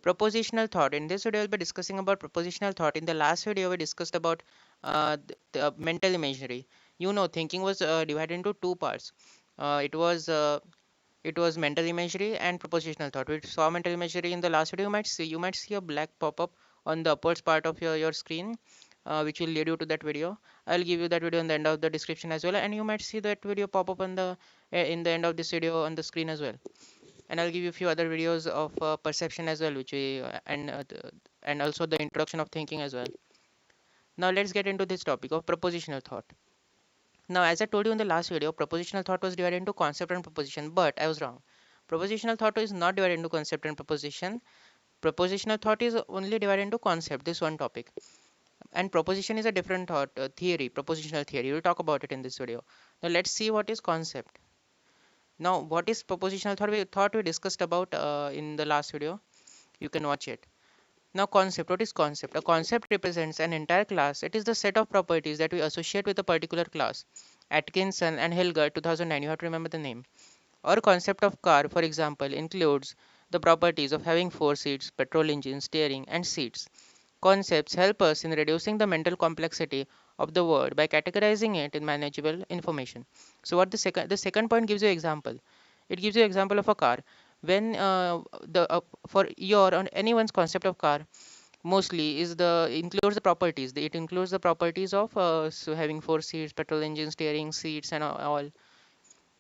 Propositional thought. In this video, we'll be discussing about propositional thought. In the last video, we discussed about the mental imagery. Thinking was divided into two parts. It was mental imagery and propositional thought. We saw mental imagery in the last video. You might see a black pop-up on the upwards part of your screen, which will lead you to that video. I'll give you that video in the end of the description as well, and you might see that video pop up on the in the end of this video on the screen as well. And I'll give you a few other videos of perception as well, which we and also the introduction of thinking as well. Now let's get into this topic of propositional thought. Now, as I told you in the last video, propositional thought was divided into concept and proposition, but I was wrong. Propositional thought is not divided into concept and proposition. Propositional thought is only divided into concept, this one topic. And proposition is a different thought theory, propositional theory. We'll talk about it in this video. Now let's see what is concept. Now, what is propositional thought? We discussed about in the last video. You can watch it. Now, concept. What is concept? A concept represents an entire class. It is the set of properties that we associate with a particular class. Atkinson and Hilger, 2009. You have to remember the name. Our concept of car, for example, includes the properties of having four seats, petrol engine, steering, and seats. Concepts help us in reducing the mental complexity of the word by categorizing it in manageable information. So, what the second point gives you example. It gives you example of a car. When the for your or anyone's concept of car mostly is the includes the properties. It includes the properties of so having four seats, petrol engine, steering, seats, and all.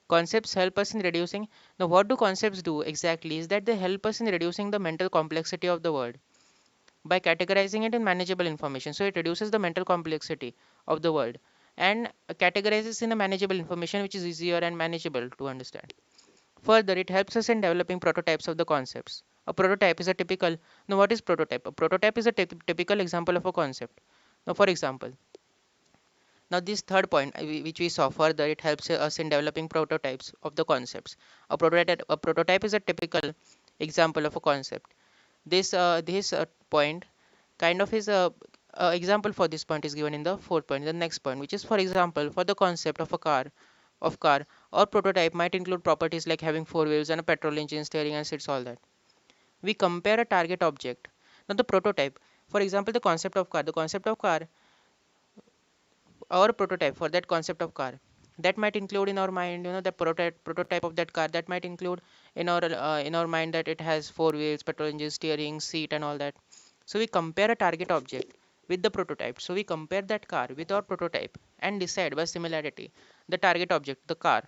Concepts help us in reducing. Now, what do concepts do exactly? Is that they help us in reducing the mental complexity of the word by categorizing it in manageable information. So it reduces the mental complexity of the word and categorizes in a manageable information which is easier and manageable to understand. Further, it helps us in developing prototypes of the concepts. A prototype is a typical. Now, what is prototype? A prototype is a typical example of a concept. Now, for example, now this third point which we saw further, it helps us in developing prototypes of the concepts. A prototype is a typical example of a concept. This point kind of is a example for this point is given in the fourth point, the next point, which is for example for the concept of car or prototype might include properties like having four wheels and a petrol engine, steering and seats, all that. We compare a target object. Now the prototype, for example, the concept of car or prototype for that concept of car, that might include in our mind, the prototype of that car, that might include in our mind that it has four wheels, petrol engine, steering, seat and all that. So we compare a target object with the prototype. So we compare that car with our prototype and decide by similarity the target object, the car,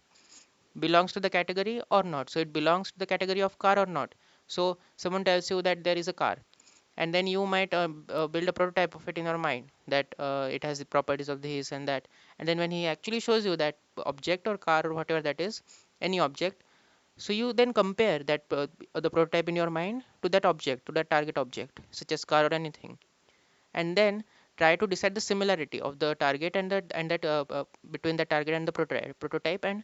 belongs to the category or not. So it belongs to the category of car or not. So someone tells you that there is a car, and then you might build a prototype of it in your mind that it has the properties of this and that. And then when he actually shows you that object or car or whatever that is, any object, so you then compare that the prototype in your mind to that object, to that target object, such as car or anything, and then try to decide the similarity of the target and that between the target and the prototype and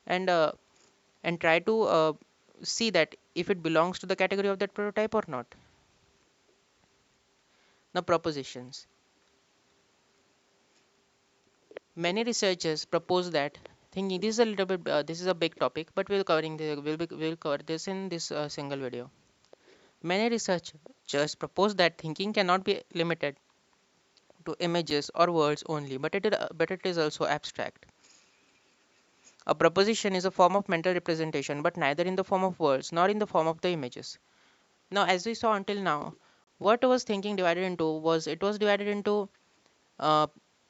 and try to see that if it belongs to the category of that prototype or not. Now, propositions. Many researchers propose that thinking. This is a little bit. This is a big topic, but we'll cover this in this single video. Many researchers propose that thinking cannot be limited to images or words only, but it is also abstract. A proposition is a form of mental representation, but neither in the form of words nor in the form of the images. Now, as we saw until now, what was thinking divided into was it was divided into uh,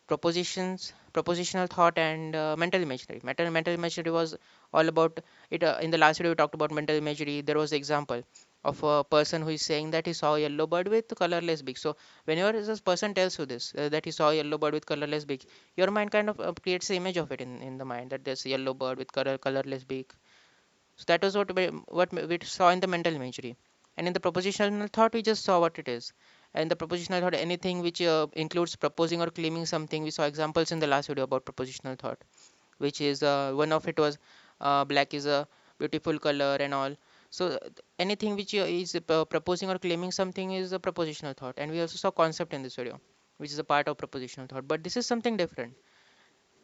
propositional thought, and mental imagery. Mental imagery was all about it. In the last video, we talked about mental imagery. There was example of a person who is saying that he saw a yellow bird with colorless beak. So whenever this person tells you this, that he saw a yellow bird with colorless beak, your mind kind of creates the image of it in the mind that there's a yellow bird with colorless beak. So that was what we saw in the mental imagery. And in the propositional thought, we just saw what it is. And the propositional thought, anything which includes proposing or claiming something. We saw examples in the last video about propositional thought, which is one of it was black is a beautiful color and all. So anything which is proposing or claiming something is a propositional thought. And we also saw concept in this video, which is a part of propositional thought. But this is something different.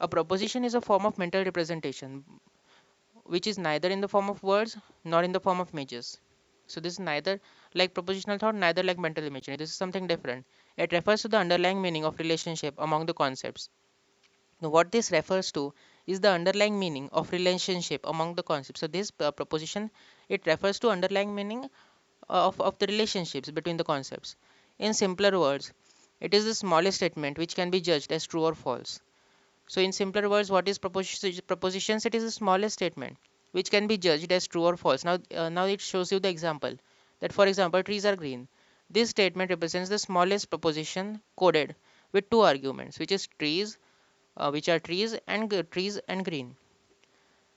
A proposition is a form of mental representation which is neither in the form of words nor in the form of images. So this is neither like propositional thought, neither like mental imagery. This is something different. It refers to the underlying meaning of relationship among the concepts. Now, what this refers to is the underlying meaning of relationship among the concepts. So this proposition, it refers to underlying meaning of the relationships between the concepts. In simpler words, it is the smallest statement which can be judged as true or false. So in simpler words, what is propositions? It is the smallest statement which can be judged as true or false. Now it shows you the example that, for example, trees are green. This statement represents the smallest proposition coded with two arguments, which is trees, which are trees and green.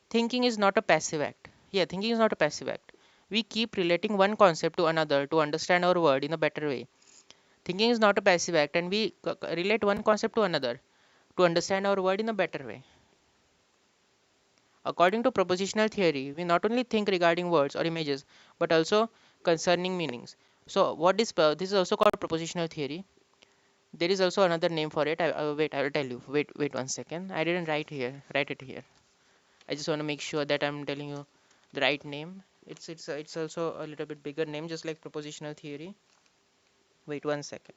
Thinking is not a passive act. Yeah, thinking is not a passive act. We keep relating one concept to another to understand our world in a better way. Thinking is not a passive act, and we relate one concept to another to understand our world in a better way. According to propositional theory, we not only think regarding words or images, but also concerning meanings. So, what is this is also called propositional theory. There is also another name for it. Wait, I will tell you. Wait 1 second. I didn't write it here. I just want to make sure that I'm telling you the right name. It's also a little bit bigger name, just like propositional theory. Wait 1 second.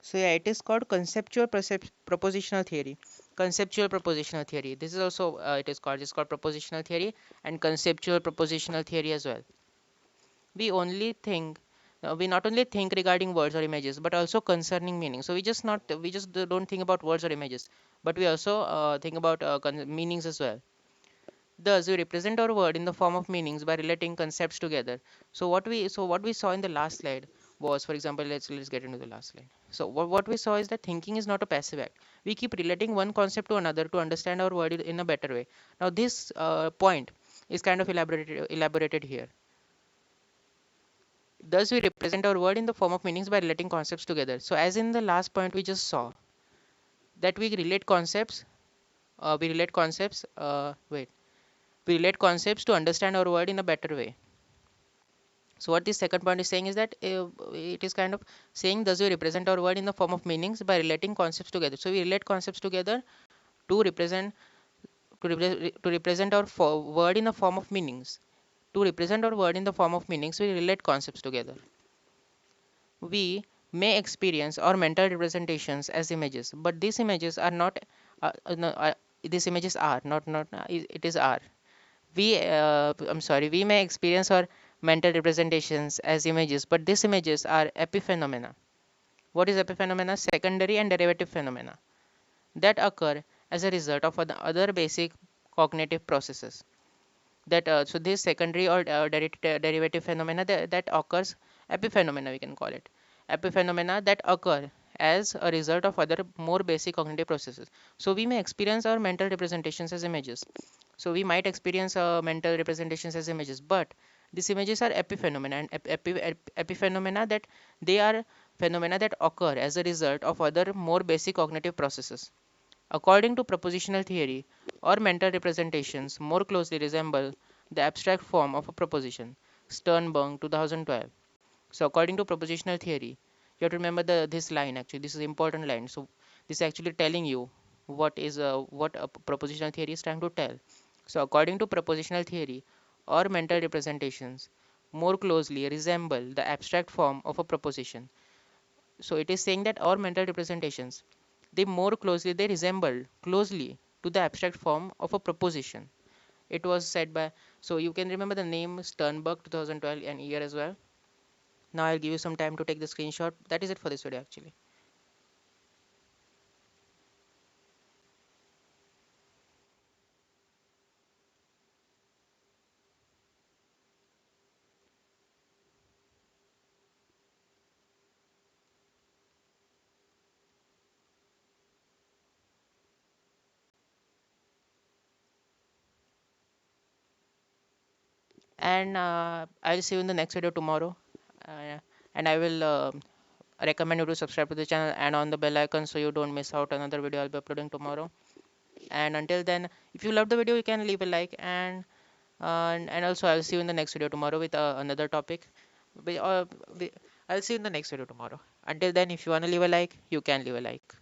So yeah, it is called propositional theory. Conceptual propositional theory. This is also it's called propositional theory and conceptual propositional theory as well. We only think we not only think regarding words or images, but also concerning meaning. So we just don't think about words or images, but we also think about meanings as well. Thus, we represent our word in the form of meanings by relating concepts together. What we saw in the last slide was, for example, let's get into the last slide. So what we saw is that thinking is not a passive act. We keep relating one concept to another to understand our word in a better way. Now, this point is kind of elaborated here. Thus, we represent our word in the form of meanings by relating concepts together. So, as in the last point we just saw, that we relate concepts. We relate concepts. We relate concepts to understand our word in a better way. So what this second point is saying is that it is kind of saying, thus we represent our word in the form of meanings by relating concepts together. So we relate concepts together to represent to represent our word in the form of meanings. To represent our word in the form of meanings, we relate concepts together. We may experience our mental representations as images, but these images are not. No, these images are not. It is are. I'm sorry, we may experience our mental representations as images, but these images are epiphenomena. What is epiphenomena? Secondary and derivative phenomena that occur as a result of other basic cognitive processes. So this secondary or derivative phenomena that occurs, epiphenomena we can call it, epiphenomena that occur as a result of other more basic cognitive processes. So we may experience our mental representations as images. So we might experience mental representations as images, but these images are epiphenomena, and epiphenomena that they are phenomena that occur as a result of other more basic cognitive processes. According to propositional theory, our mental representations more closely resemble the abstract form of a proposition. Sternberg, 2012. So, according to propositional theory, you have to remember this line. Actually, this is an important line. So, this is actually telling you what a propositional theory is trying to tell. So, according to propositional theory, our mental representations more closely resemble the abstract form of a proposition. So it is saying that our mental representations, they resemble closely to the abstract form of a proposition. It was said by, so you can remember the name Sternberg 2012 and year as well. Now I'll give you some time to take the screenshot. That is it for this video actually. And I'll see you in the next video tomorrow. Uh, and I will recommend you to subscribe to the channel and on the bell icon so you don't miss out another video I'll be uploading tomorrow. And until then, if you love the video, you can leave a like, and also I'll see you in the next video tomorrow with another topic. we, uh, we, I'll see you in the next video tomorrow. Until then, if you want to leave a like, you can leave a like.